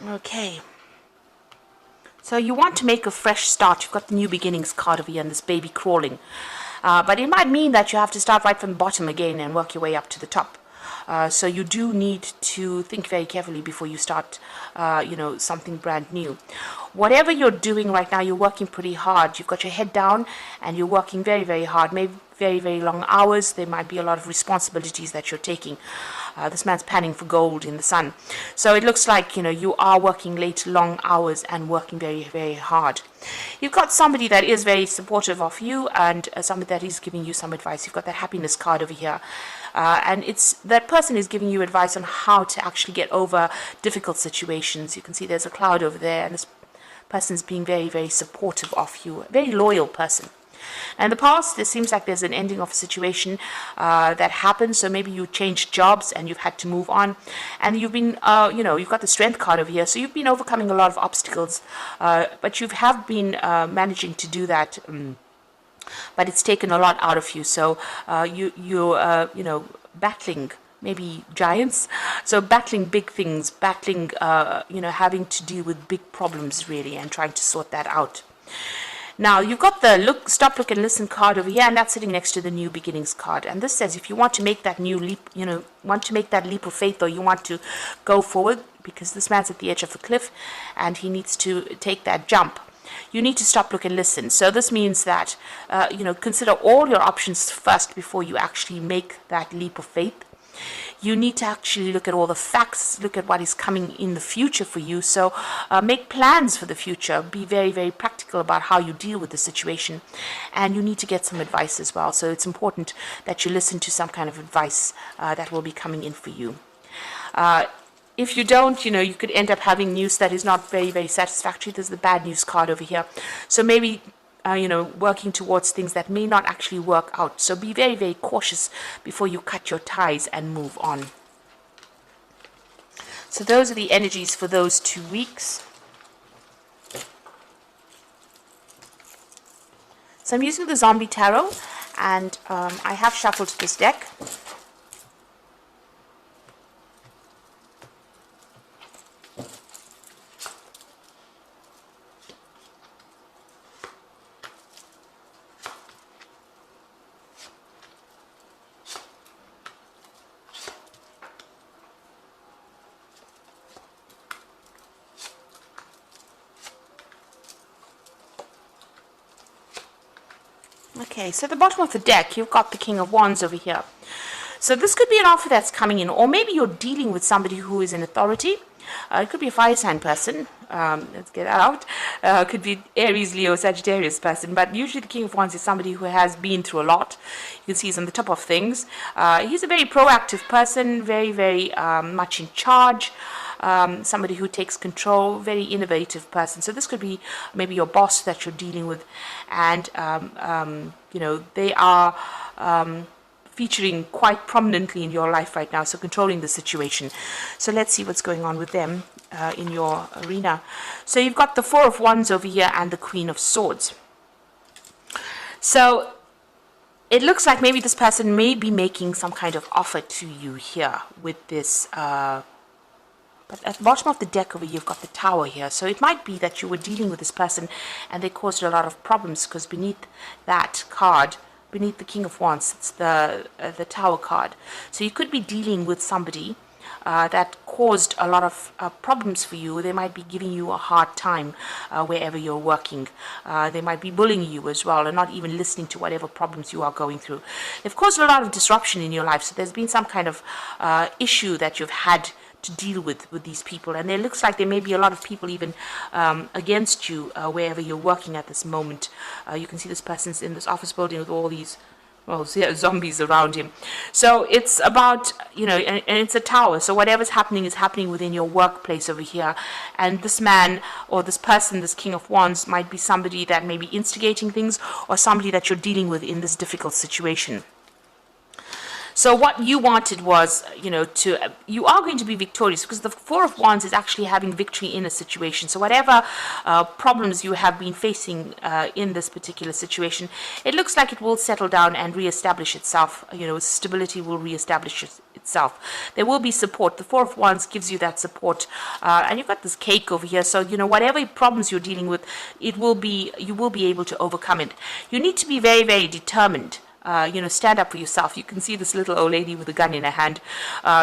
Okay. So you want to make a fresh start. You've got the new beginnings card over here and this baby crawling. But it might mean that you have to start right from the bottom again and work your way up to the top. So you do need to think very carefully before you start, something brand new. Whatever you're doing right now, you're working pretty hard. You've got your head down and you're working very, very hard. Maybe very, very long hours. There might be a lot of responsibilities that you're taking. This man's panning for gold in the sun. So it looks like, you are working late, long hours and working very, very hard. You've got somebody that is very supportive of you and somebody that is giving you some advice. You've got that happiness card over here. And it's that person is giving you advice on how to actually get over difficult situations. You can see there's a cloud over there and this person's being very, very supportive of you. A very loyal person. And in the past, it seems like there's an ending of a situation that happened. So maybe you changed jobs and you've had to move on. And you've been, you've got the strength card over here. So you've been overcoming a lot of obstacles. But you have been managing to do that. But it's taken a lot out of you. So you're battling maybe giants. So battling big things, battling, having to deal with big problems really and trying to sort that out. Now, you've got the stop, look, and listen card over here, and that's sitting next to the new beginnings card. And this says if you want to make that new leap, want to make that leap of faith, or you want to go forward, because this man's at the edge of the cliff, and he needs to take that jump. You need to stop, look, and listen. So this means that, consider all your options first before you actually make that leap of faith. You need to actually look at all the facts, look at what is coming in the future for you. So make plans for the future. Be very, very practical about how you deal with the situation. And you need to get some advice as well. So it's important that you listen to some kind of advice that will be coming in for you. If you don't, you could end up having news that is not very, very satisfactory. There's the bad news card over here. So maybe working towards things that may not actually work out. So be very, very cautious before you cut your ties and move on. So those are the energies for those 2 weeks. So I'm using the Zombie Tarot, and I have shuffled this deck. Okay, so at the bottom of the deck, you've got the King of Wands over here. So this could be an offer that's coming in, or maybe you're dealing with somebody who is in authority. It could be a fire sign person. Let's get that out. Could be Aries, Leo, Sagittarius person. But usually the King of Wands is somebody who has been through a lot. You can see he's on the top of things. He's a very proactive person, very, very much in charge. Somebody who takes control, very innovative person. So this could be maybe your boss that you're dealing with, and they are featuring quite prominently in your life right now, so controlling the situation. So let's see what's going on with them in your arena. So you've got the Four of Wands over here and the Queen of Swords. So it looks like maybe this person may be making some kind of offer to you here with this but at the bottom of the deck over here, you've got the Tower here. So it might be that you were dealing with this person and they caused a lot of problems, because beneath that card, beneath the King of Wands, it's the Tower card. So you could be dealing with somebody that caused a lot of problems for you. They might be giving you a hard time wherever you're working. They might be bullying you as well and not even listening to whatever problems you are going through. They've caused a lot of disruption in your life. So there's been some kind of issue that you've had to deal with these people, and it looks like there may be a lot of people even against you wherever you're working at this moment. You can see this person's in this office building with all these zombies around him. So it's about, and it's a tower, so whatever's happening is happening within your workplace over here. And this man or this person, this King of Wands, might be somebody that may be instigating things, or somebody that you're dealing with in this difficult situation. So what you wanted was, you are going to be victorious, because the Four of Wands is actually having victory in a situation. So whatever problems you have been facing in this particular situation, it looks like it will settle down and reestablish itself. Stability will reestablish itself. There will be support. The Four of Wands gives you that support. And you've got this cake over here. So, whatever problems you're dealing with, you will be able to overcome it. You need to be very, very determined. Stand up for yourself. You can see this little old lady with a gun in her hand.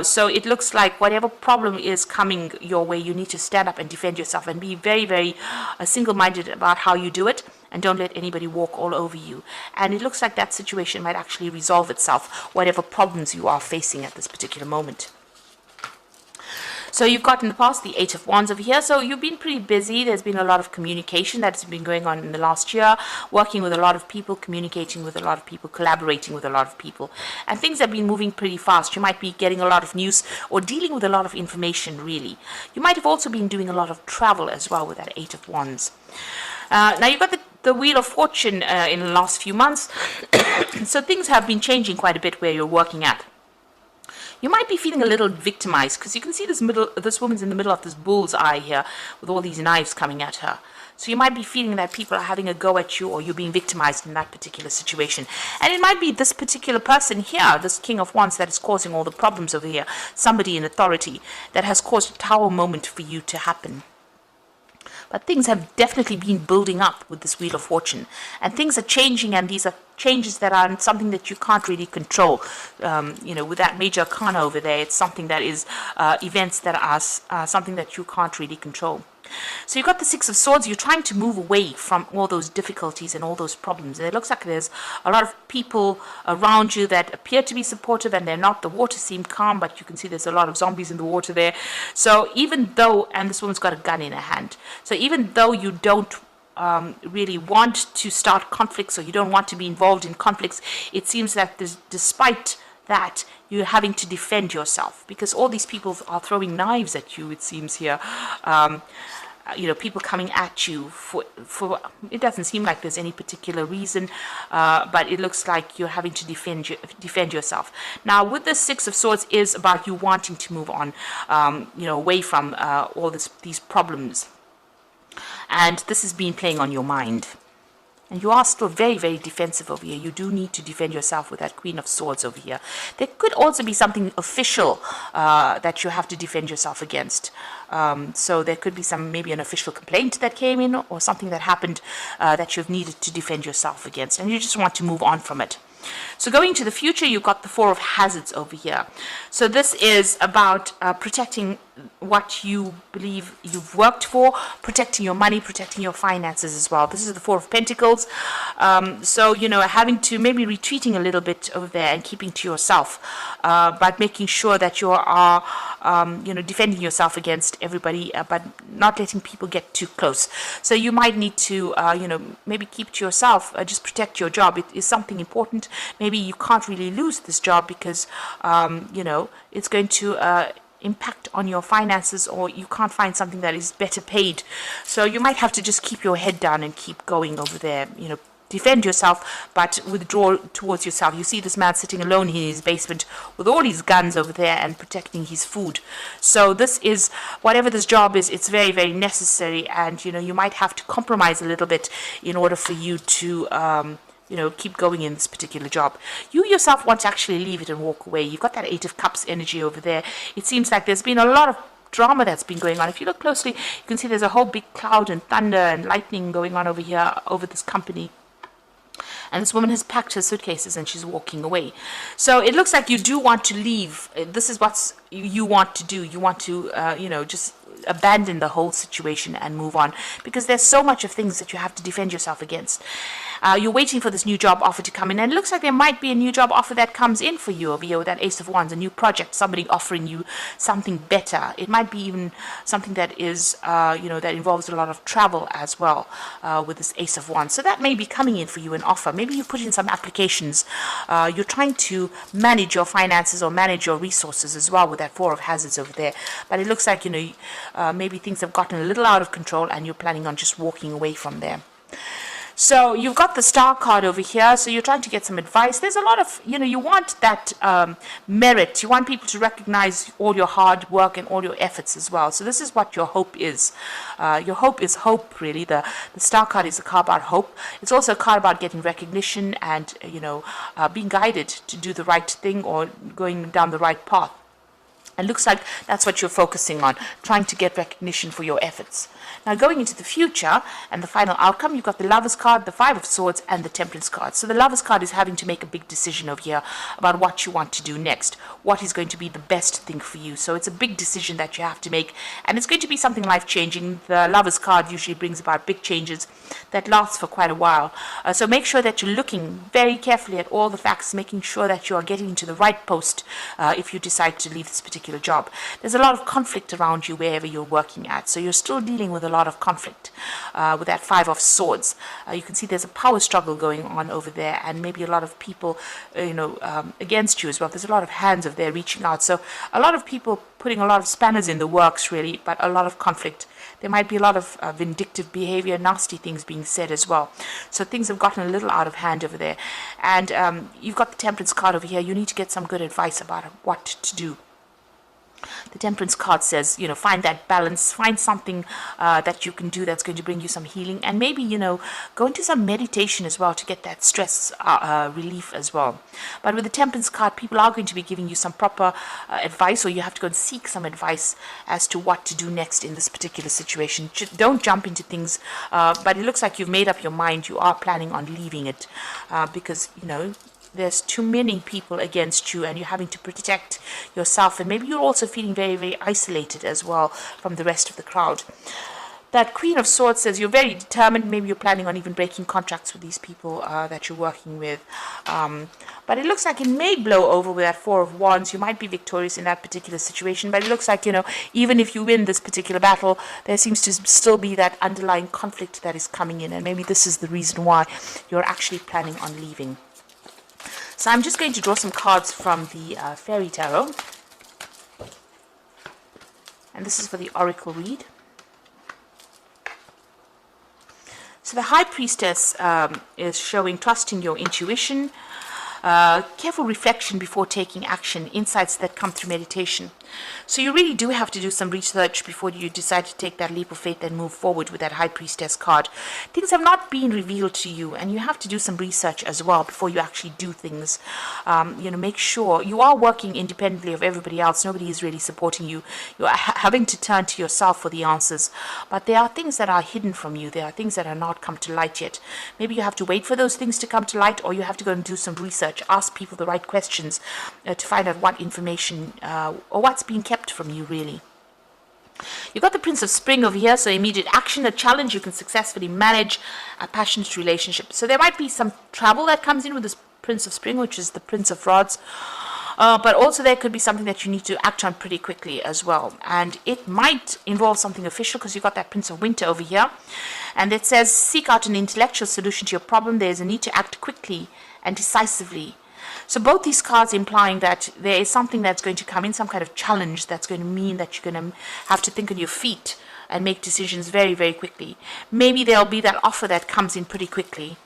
So it looks like whatever problem is coming your way, you need to stand up and defend yourself and be very, very single-minded about how you do it, and don't let anybody walk all over you. And it looks like that situation might actually resolve itself, whatever problems you are facing at this particular moment. So you've got in the past the Eight of Wands over here. So you've been pretty busy. There's been a lot of communication that's been going on in the last year, working with a lot of people, communicating with a lot of people, collaborating with a lot of people. And things have been moving pretty fast. You might be getting a lot of news or dealing with a lot of information, really. You might have also been doing a lot of travel as well with that Eight of Wands. Now you've got the Wheel of Fortune in the last few months. So things have been changing quite a bit where you're working at. You might be feeling a little victimized because you can see this woman's in the middle of this bull's eye here with all these knives coming at her. So you might be feeling that people are having a go at you, or you're being victimized in that particular situation. And it might be this particular person here, this King of Wands, that is causing all the problems over here. Somebody in authority that has caused a tower moment for you to happen. But things have definitely been building up with this Wheel of Fortune. And things are changing, and these are changes that are something that you can't really control. With that Major Arcana over there, it's something that is events that are something that you can't really control. So you've got the Six of Swords. You're trying to move away from all those difficulties and all those problems. And it looks like there's a lot of people around you that appear to be supportive, and they're not. The water seems calm, but you can see there's a lot of zombies in the water there. So even though, and this woman's got a gun in her hand, so even though you don't really want to start conflicts, or you don't want to be involved in conflicts, it seems that despite that, you're having to defend yourself, because all these people are throwing knives at you, it seems here. People coming at you for it doesn't seem like there's any particular reason, but it looks like you're having to defend yourself. Now, with the Six of Swords is about you wanting to move on, away from all these problems. And this has been playing on your mind. And you are still very, very defensive over here. You do need to defend yourself with that Queen of Swords over here. There could also be something official that you have to defend yourself against. So there could be maybe an official complaint that came in, or something that happened that you've needed to defend yourself against. And you just want to move on from it. So going to the future, you've got the Four of Hazards over here. So this is about protecting what you believe you've worked for, protecting your money, protecting your finances as well. This is the Four of Pentacles. So, having to maybe retreating a little bit over there and keeping to yourself, but making sure that you are, defending yourself against everybody, but not letting people get too close. So you might need to, maybe keep to yourself, just protect your job. It is something important. Maybe you can't really lose this job because, it's going to impact on your finances, or you can't find something that is better paid. So you might have to just keep your head down and keep going over there, defend yourself, but withdraw towards yourself. You see this man sitting alone in his basement with all his guns over there and protecting his food. So this is, whatever this job is, it's very, very necessary, and you might have to compromise a little bit in order for you to keep going in this particular job. You yourself want to actually leave it and walk away. You've got that Eight of Cups energy over there. It seems like there's been a lot of drama that's been going on. If you look closely, you can see there's a whole big cloud and thunder and lightning going on over here, over this company. And this woman has packed her suitcases and she's walking away. So it looks like you do want to leave. This is what you want to do. You want to, just abandon the whole situation and move on, because there's so much of things that you have to defend yourself against. You're waiting for this new job offer to come in, and it looks like there might be a new job offer that comes in for you over here with that Ace of Wands, a new project, somebody offering you something better. It might be even something that is, that involves a lot of travel as well with this Ace of Wands. So that may be coming in for you, an offer. Maybe you put in some applications. You're trying to manage your finances or manage your resources as well with that Four of Hazards over there. But it looks like, maybe things have gotten a little out of control and you're planning on just walking away from there. So you've got the star card over here, so you're trying to get some advice. There's a lot of, you want that merit. You want people to recognize all your hard work and all your efforts as well. So this is what your hope is. Your hope is hope, really. The star card is a card about hope. It's also a card about getting recognition and, being guided to do the right thing or going down the right path. And looks like that's what you're focusing on, trying to get recognition for your efforts. Now, going into the future and the final outcome, you've got the Lover's card, the Five of Swords, and the Temperance card. So the Lover's card is having to make a big decision over here about what you want to do next, what is going to be the best thing for you. So it's a big decision that you have to make, and it's going to be something life-changing. The Lover's card usually brings about big changes that last for quite a while. So make sure that you're looking very carefully at all the facts, making sure that you are getting into the right post if you decide to leave this particular job. There's a lot of conflict around you wherever you're working at, so you're still dealing with a lot of conflict with that Five of Swords. You can see there's a power struggle going on over there, and maybe a lot of people against you as well. There's a lot of hands over there reaching out, so a lot of people putting a lot of spanners in the works, really, but a lot of conflict. There might be a lot of vindictive behavior, nasty things being said as well. So things have gotten a little out of hand over there. And you've got the Temperance card over here. You need to get some good advice about what to do. The Temperance card says, find that balance, find something that you can do that's going to bring you some healing, and maybe, go into some meditation as well to get that stress relief as well. But with the Temperance card, people are going to be giving you some proper advice, or you have to go and seek some advice as to what to do next in this particular situation. Don't jump into things, but it looks like you've made up your mind. You are planning on leaving it because, there's too many people against you, and you're having to protect yourself, and maybe you're also feeling very, very isolated as well from the rest of the crowd. That Queen of Swords says you're very determined. Maybe you're planning on even breaking contracts with these people that you're working with. But it looks like it may blow over with that Four of Wands. You might be victorious in that particular situation, but it looks like, even if you win this particular battle, there seems to still be that underlying conflict that is coming in, and maybe this is the reason why you're actually planning on leaving. So I'm just going to draw some cards from the Fairy Tarot. And this is for the Oracle read. So the High Priestess is showing trust in your intuition, careful reflection before taking action, insights that come through meditation. So you really do have to do some research before you decide to take that leap of faith and move forward with that High Priestess card. Things have not been revealed to you, and you have to do some research as well before you actually do things. Make sure you are working independently of everybody else. Nobody is really supporting you. You are having to turn to yourself for the answers. But there are things that are hidden from you. There are things that are not come to light yet. Maybe you have to wait for those things to come to light, or you have to go and do some research. Ask people the right questions to find out what information or what's being kept from you, really. You've got the Prince of Spring over here, so immediate action, a challenge you can successfully manage, a passionate relationship. So there might be some trouble that comes in with this Prince of Spring, which is the Prince of Rods. But also there could be something that you need to act on pretty quickly as well. And it might involve something official, because you've got that Prince of Winter over here. And it says, seek out an intellectual solution to your problem. There's a need to act quickly and decisively. So both these cards implying that there is something that's going to come in, some kind of challenge that's going to mean that you're going to have to think on your feet and make decisions very, very quickly. Maybe there'll be that offer that comes in pretty quickly,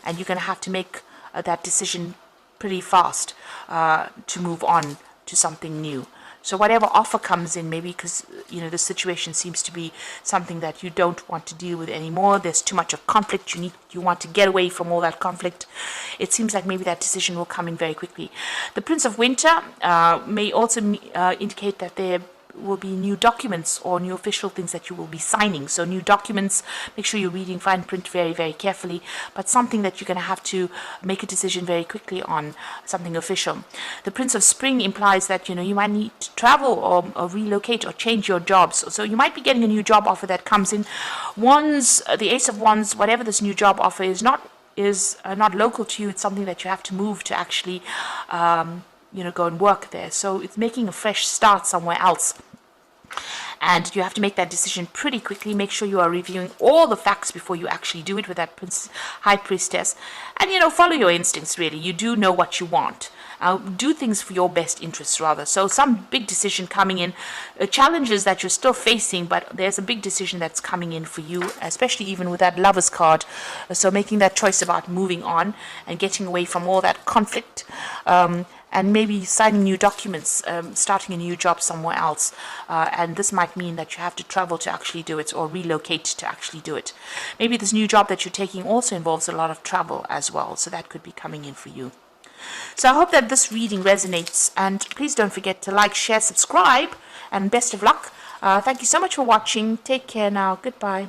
and you're going to have to make that decision pretty fast to move on to something new. So whatever offer comes in, maybe because, the situation seems to be something that you don't want to deal with anymore. There's too much of conflict. You want to get away from all that conflict. It seems like maybe that decision will come in very quickly. The Prince of Winter may also indicate that there will be new documents or new official things that you will be signing. So new documents, make sure you're reading fine print very, very carefully, but something that you're going to have to make a decision very quickly on, something official. The Prince of Spring implies that, you might need to travel or relocate or change your jobs. So you might be getting a new job offer that comes in. Wands, the Ace of Wands, whatever this new job offer is not local to you. It's something that you have to move to actually go and work there. So it's making a fresh start somewhere else. And you have to make that decision pretty quickly. Make sure you are reviewing all the facts before you actually do it with that High Priestess. And, follow your instincts, really. You do know what you want. Do things for your best interests, rather. So some big decision coming in, challenges that you're still facing, but there's a big decision that's coming in for you, especially even with that Lover's card. So making that choice about moving on and getting away from all that conflict, and maybe signing new documents, starting a new job somewhere else. And this might mean that you have to travel to actually do it, or relocate to actually do it. Maybe this new job that you're taking also involves a lot of travel as well, so that could be coming in for you. So I hope that this reading resonates, and please don't forget to like, share, subscribe, and best of luck. Thank you so much for watching. Take care now. Goodbye.